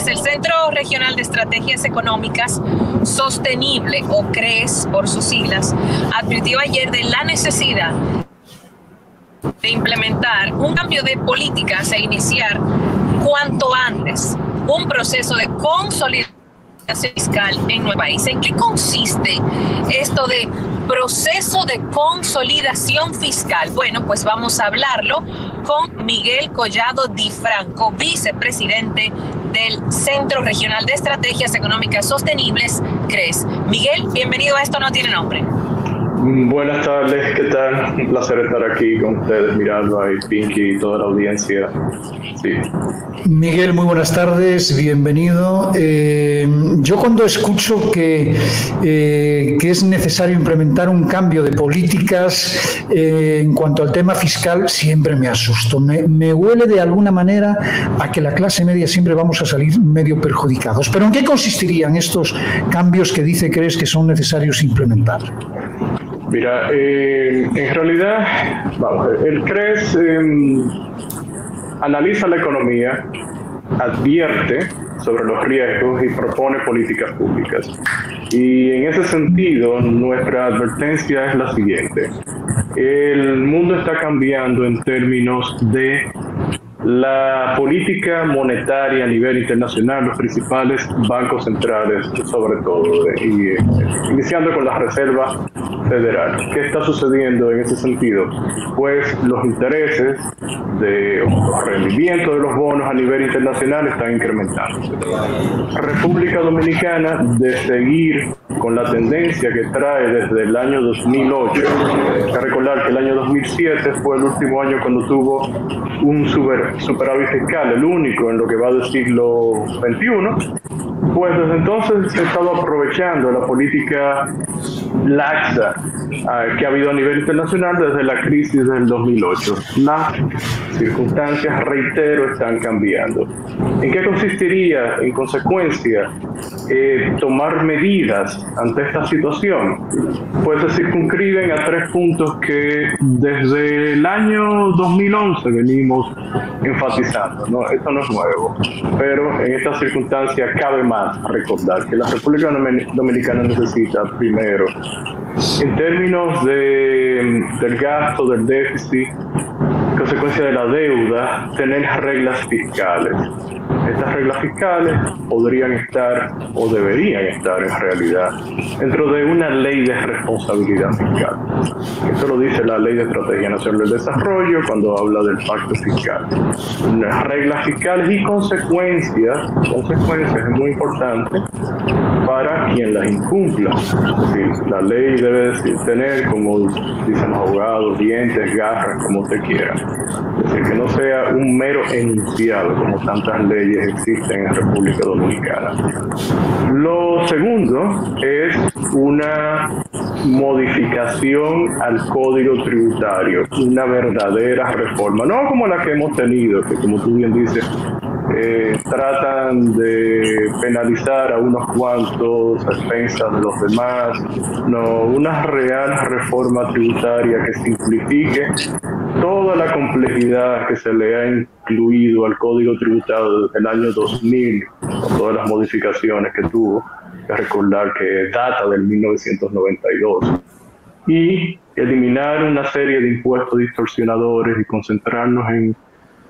CRES, el Centro Regional de Estrategias Económicas Sostenible, o CRES por sus siglas, advirtió ayer de la necesidad de implementar un cambio de políticas e iniciar cuanto antes un proceso de consolidación fiscal en nuestro país. ¿En qué consiste esto de proceso de consolidación fiscal? Bueno, pues vamos a hablarlo con Miguel Collado Di Franco, vicepresidente del Centro Regional de Estrategias Económicas Sostenibles, CRES. Miguel, bienvenido a Esto No Tiene Nombre. Buenas tardes, ¿qué tal? Un placer estar aquí con ustedes, mirando a Pinky y toda la audiencia. Sí. Miguel, muy buenas tardes, bienvenido. Yo cuando escucho que es necesario implementar un cambio de políticas en cuanto al tema fiscal, siempre me asusto. Me huele de alguna manera a que la clase media siempre vamos a salir medio perjudicados. ¿Pero en qué consistirían estos cambios que crees que son necesarios implementar? Mira, en realidad, el CRES analiza la economía, advierte sobre los riesgos y propone políticas públicas. Y en ese sentido, nuestra advertencia es la siguiente. El mundo está cambiando en términos de la política monetaria a nivel internacional, los principales bancos centrales, sobre todo, iniciando con la Reserva Federal. ¿Qué está sucediendo en ese sentido? Pues los intereses los rendimientos de los bonos a nivel internacional están incrementándose. República Dominicana, de seguir con la tendencia que trae desde el año 2008, hay que recordar que el año 2007 fue el último año cuando tuvo un superávit fiscal, el único en lo que va del siglo XXI, pues desde entonces se ha estado aprovechando la política laxa que ha habido a nivel internacional desde la crisis del 2008. Las circunstancias, reitero, están cambiando. ¿En qué consistiría, en consecuencia, tomar medidas ante esta situación? Pues se circunscriben a 3 puntos que desde el año 2011 venimos enfatizando, ¿no? Esto no es nuevo, pero en esta circunstancia cabe más recordar que la República Dominicana necesita, primero, en términos del gasto, del déficit, consecuencia de la deuda, tener reglas fiscales. Estas reglas fiscales podrían estar, o deberían estar en realidad, dentro de una ley de responsabilidad fiscal. Esto lo dice la Ley de Estrategia Nacional del Desarrollo cuando habla del pacto fiscal. Unas reglas fiscales y consecuencias es muy importante para quien las incumpla. Es decir, la ley debe tener, como dicen los abogados, dientes, garras, como usted quiera. Es decir, que no sea un mero enunciado como tantas leyes existen en República Dominicana. Lo segundo es una modificación al Código Tributario, una verdadera reforma, no como la que hemos tenido, que como tú bien dices, tratan de penalizar a unos cuantos a expensas de los demás. No, una real reforma tributaria que simplifique toda la complejidad que se le ha incluido al Código Tributario desde el año 2000, con todas las modificaciones que tuvo, que recordar que data del 1992, y eliminar una serie de impuestos distorsionadores y concentrarnos en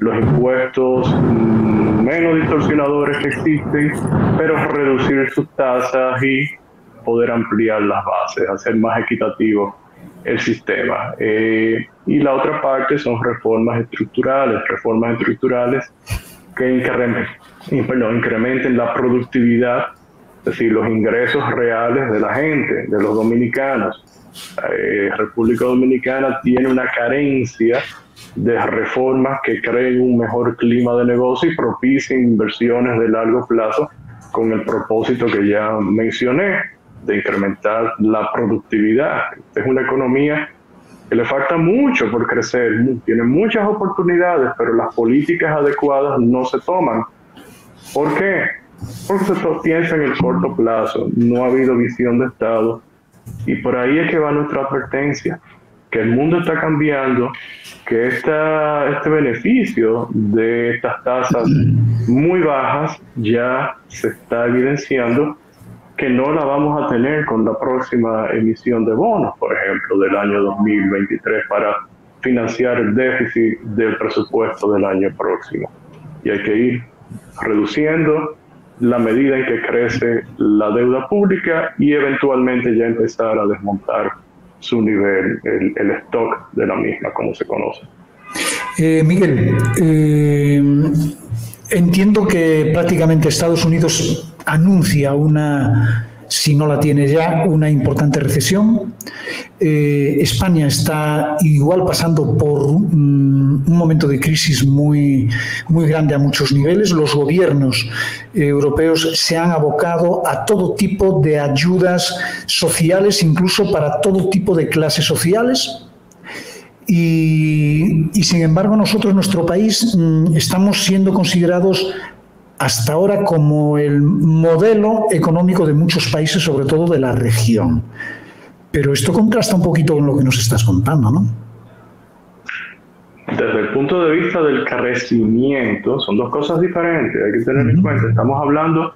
los impuestos menos distorsionadores que existen, pero reducir sus tasas y poder ampliar las bases, hacer más equitativo el sistema. Y la otra parte son reformas estructurales que incrementen la productividad, es decir, los ingresos reales de la gente, de los dominicanos. República Dominicana tiene una carencia de reformas que creen un mejor clima de negocio y propicien inversiones de largo plazo con el propósito que ya mencioné, de incrementar la productividad. Es una economía que le falta mucho por crecer, tiene muchas oportunidades, pero las políticas adecuadas no se toman. ¿Por qué? Porque se piensa en el corto plazo, no ha habido visión de Estado, y por ahí es que va nuestra advertencia. que el mundo está cambiando, que este beneficio de estas tasas muy bajas ya se está evidenciando que no la vamos a tener con la próxima emisión de bonos, por ejemplo, del año 2023 para financiar el déficit del presupuesto del año próximo. Y hay que ir reduciendo la medida en que crece la deuda pública y eventualmente ya empezar a desmontar su nivel, el stock de la misma, como se conoce. Miguel, entiendo que prácticamente Estados Unidos anuncia si no la tiene ya, una importante recesión. España está igual pasando por un momento de crisis muy, muy grande a muchos niveles. Los gobiernos europeos se han abocado a todo tipo de ayudas sociales, incluso para todo tipo de clases sociales. Y sin embargo, nosotros, nuestro país, estamos siendo considerados hasta ahora como el modelo económico de muchos países, sobre todo de la región. Pero esto contrasta un poquito con lo que nos estás contando, ¿no? Desde el punto de vista del crecimiento, son dos cosas diferentes, hay que tener en cuenta. Estamos hablando,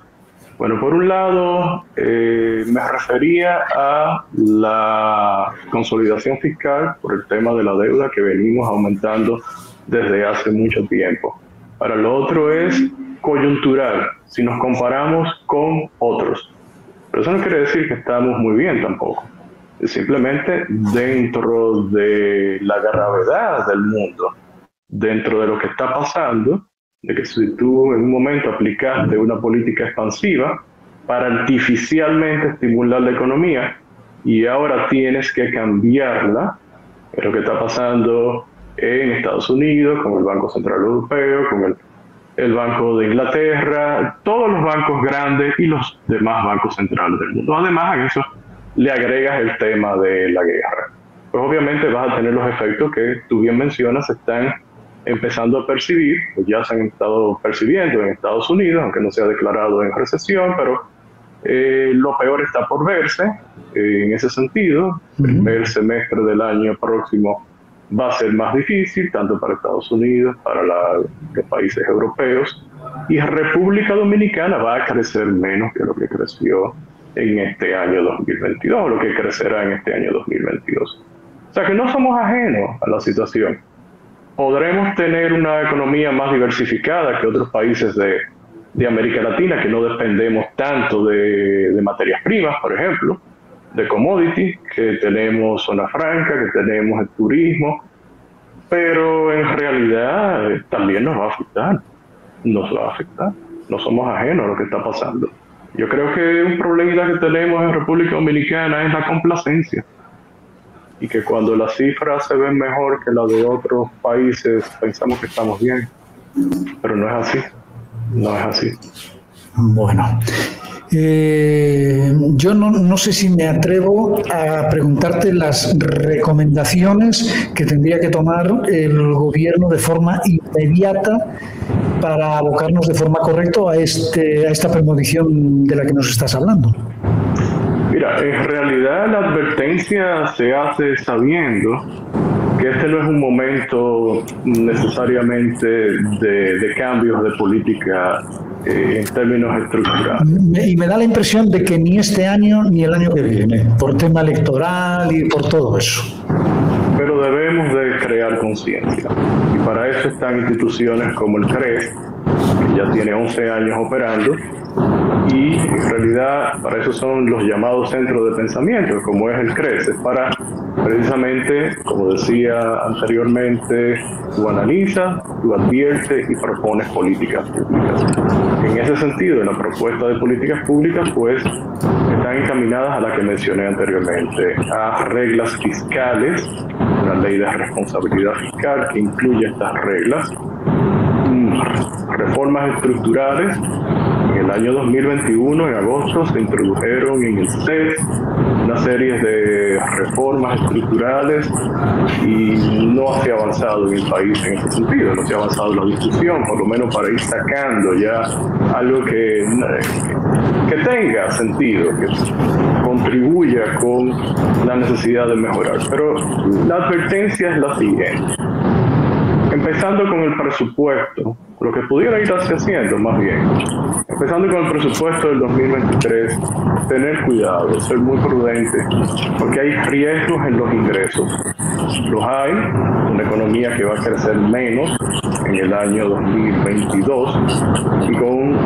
bueno, por un lado, me refería a la consolidación fiscal por el tema de la deuda que venimos aumentando desde hace mucho tiempo. Para lo otro es coyuntural, si nos comparamos con otros. Pero eso no quiere decir que estamos muy bien tampoco. Es simplemente dentro de la gravedad del mundo, dentro de lo que está pasando, de que si tú en un momento aplicaste una política expansiva para artificialmente estimular la economía y ahora tienes que cambiarla, es lo que está pasando en Estados Unidos, con el Banco Central Europeo, con el Banco de Inglaterra, todos los bancos grandes y los demás bancos centrales del mundo. Además, a eso le agregas el tema de la guerra. Pues obviamente vas a tener los efectos que tú bien mencionas, se están empezando a percibir, pues ya se han estado percibiendo en Estados Unidos, aunque no se ha declarado en recesión, pero lo peor está por verse en ese sentido. El primer semestre del año próximo va a ser más difícil, tanto para Estados Unidos, para los países europeos, y República Dominicana va a crecer menos que lo que creció en este año 2022, lo que crecerá en este año 2022. O sea que no somos ajenos a la situación. Podremos tener una economía más diversificada que otros países de América Latina, que no dependemos tanto de materias primas, por ejemplo, de commodities, que tenemos zona franca, que tenemos el turismo, pero en realidad también nos va a afectar, no somos ajenos a lo que está pasando. Yo creo que un problema que tenemos en República Dominicana es la complacencia, y que cuando las cifras se ven mejor que las de otros países pensamos que estamos bien, pero no es así. Bueno, yo no sé si me atrevo a preguntarte las recomendaciones que tendría que tomar el gobierno de forma inmediata para abocarnos de forma correcta a esta premonición de la que nos estás hablando. Mira, en realidad la advertencia se hace sabiendo que este no es un momento necesariamente de cambios de política en términos estructurales. Y me da la impresión de que ni este año ni el año que viene, por tema electoral y por todo eso. Pero debemos de crear conciencia, y para eso están instituciones como el CRES, que ya tiene 11 años operando, y en realidad para eso son los llamados centros de pensamiento, como es el CRES, es para precisamente, como decía anteriormente, tú analizas, tú adviertes y propones políticas públicas. En ese sentido, en la propuesta de políticas públicas, pues están encaminadas a la que mencioné anteriormente, a reglas fiscales, una ley de responsabilidad fiscal que incluye estas reglas, reformas estructurales. En el año 2021, en agosto, se introdujeron en el CES una serie de reformas estructurales y no se ha avanzado en el país en ese sentido, no se ha avanzado en la discusión, por lo menos para ir sacando ya algo que tenga sentido, que contribuya con la necesidad de mejorar. Pero la advertencia es la siguiente. Empezando con el presupuesto, lo que pudiera ir haciendo más bien, empezando con el presupuesto del 2023, tener cuidado, ser muy prudente, porque hay riesgos en los ingresos. Los hay, una economía que va a crecer menos en el año 2022 y con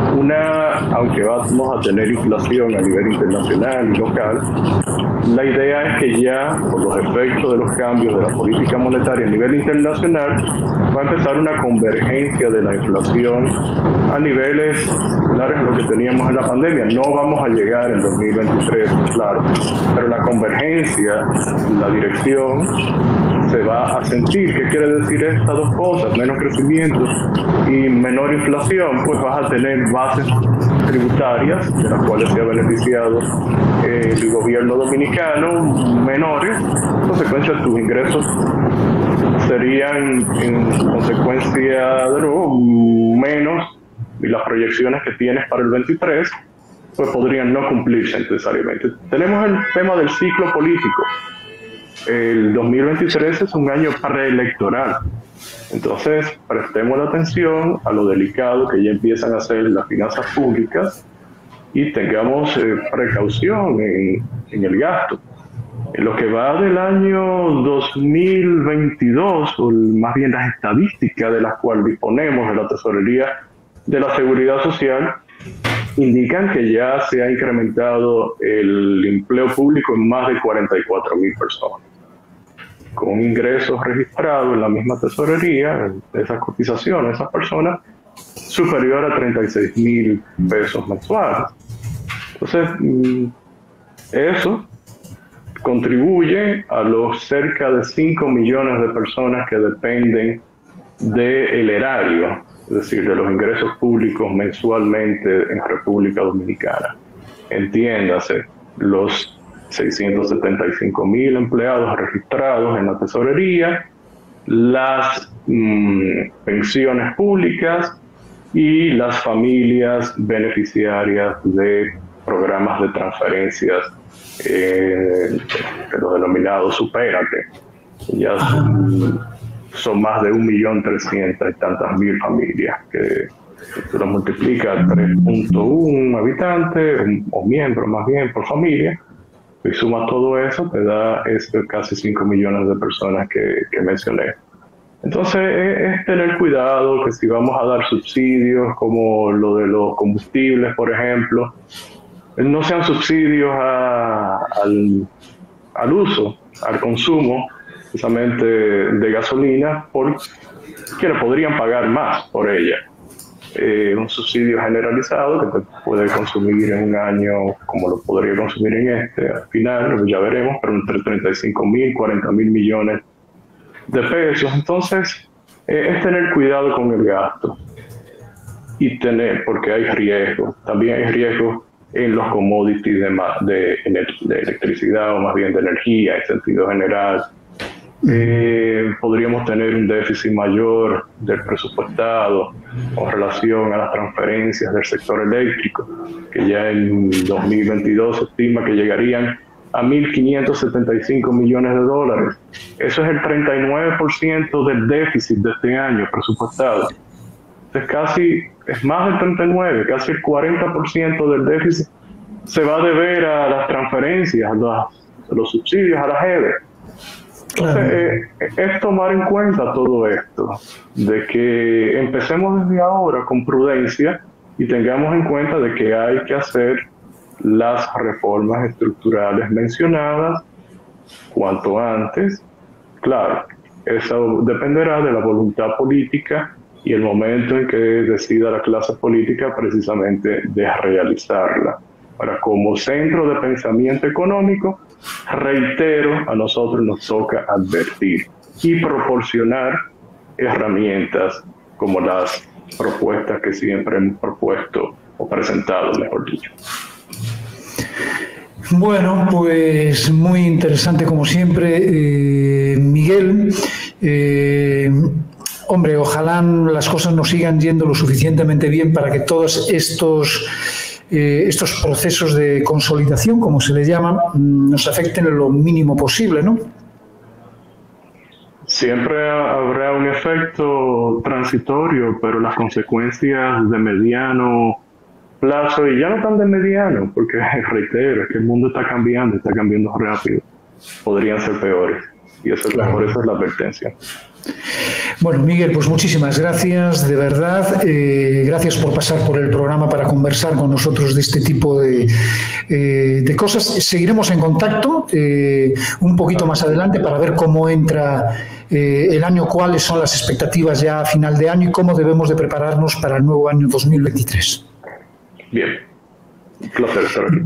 aunque vamos a tener inflación a nivel internacional y local, la idea es que ya por los efectos de los cambios de la política monetaria a nivel internacional va a empezar una convergencia de la inflación a niveles similares a lo que teníamos en la pandemia. No vamos a llegar en 2023, claro, pero la convergencia, la dirección se va a sentir. ¿Qué quiere decir estas dos cosas? Menos crecimiento y menor inflación, pues vas a tener bases tributarias de las cuales se ha beneficiado el gobierno dominicano menores. En consecuencia, tus ingresos serían en consecuencia de nuevo menos, y las proyecciones que tienes para el 23 pues podrían no cumplirse necesariamente. Tenemos el tema del ciclo político. El 2023 es un año preelectoral, entonces prestemos la atención a lo delicado que ya empiezan a ser las finanzas públicas y tengamos precaución en el gasto. En lo que va del año 2022, o más bien las estadísticas de las cuales disponemos de la Tesorería de la Seguridad Social, indican que ya se ha incrementado el empleo público en más de 44,000 personas, con ingresos registrados en la misma tesorería, esas cotizaciones, esas personas, superior a 36,000 pesos mensuales. Entonces, eso contribuye a los cerca de 5 millones de personas que dependen del erario, es decir, de los ingresos públicos mensualmente en República Dominicana. Entiéndase, los 675,000 empleados registrados en la tesorería, las pensiones públicas y las familias beneficiarias de programas de transferencias, los denominados Supérate. Ya son más de 1.300.000 y tantas mil familias, que se lo multiplica 3.1 habitantes o miembros más bien por familia, y suma todo eso, te da casi 5 millones de personas que mencioné. Entonces es tener cuidado que si vamos a dar subsidios como lo de los combustibles, por ejemplo, no sean subsidios al uso, al consumo precisamente de gasolina, por quienes podrían pagar más por ella. Un subsidio generalizado que te puede consumir en un año como lo podría consumir en al final, ya veremos, pero entre 35,000 y 40,000 millones de pesos. Entonces, es tener cuidado con el gasto y porque hay riesgos. También hay riesgos en los commodities de electricidad, o más bien de energía en sentido general. Podríamos tener un déficit mayor del presupuestado con relación a las transferencias del sector eléctrico, que ya en 2022 se estima que llegarían a 1.575 millones de dólares. Eso es el 39% del déficit de este año presupuestado. Entonces es más del 39, casi el 40% del déficit se va a deber a las transferencias, a los subsidios, a la JEDE. Entonces, es tomar en cuenta todo esto, de que empecemos desde ahora con prudencia y tengamos en cuenta de que hay que hacer las reformas estructurales mencionadas cuanto antes. Claro, eso dependerá de la voluntad política y el momento en que decida la clase política precisamente de realizarla. Ahora, como centro de pensamiento económico, reitero, a nosotros nos toca advertir y proporcionar herramientas como las propuestas que siempre hemos propuesto o presentado, mejor dicho. Bueno, pues muy interesante como siempre, Miguel. Hombre, ojalá las cosas nos sigan yendo lo suficientemente bien para que todos estos estos procesos de consolidación, como se le llama, nos afecten lo mínimo posible, ¿no? Siempre habrá un efecto transitorio, pero las consecuencias de mediano plazo, y ya no tan de mediano, porque reitero, es que el mundo está cambiando rápido, podrían ser peores. Y eso, claro, por eso es la advertencia. Bueno, Miguel, pues muchísimas gracias, de verdad. Gracias por pasar por el programa para conversar con nosotros de este tipo de cosas. Seguiremos en contacto un poquito más adelante para ver cómo entra el año, cuáles son las expectativas ya a final de año y cómo debemos de prepararnos para el nuevo año 2023. Bien, un placer estar aquí.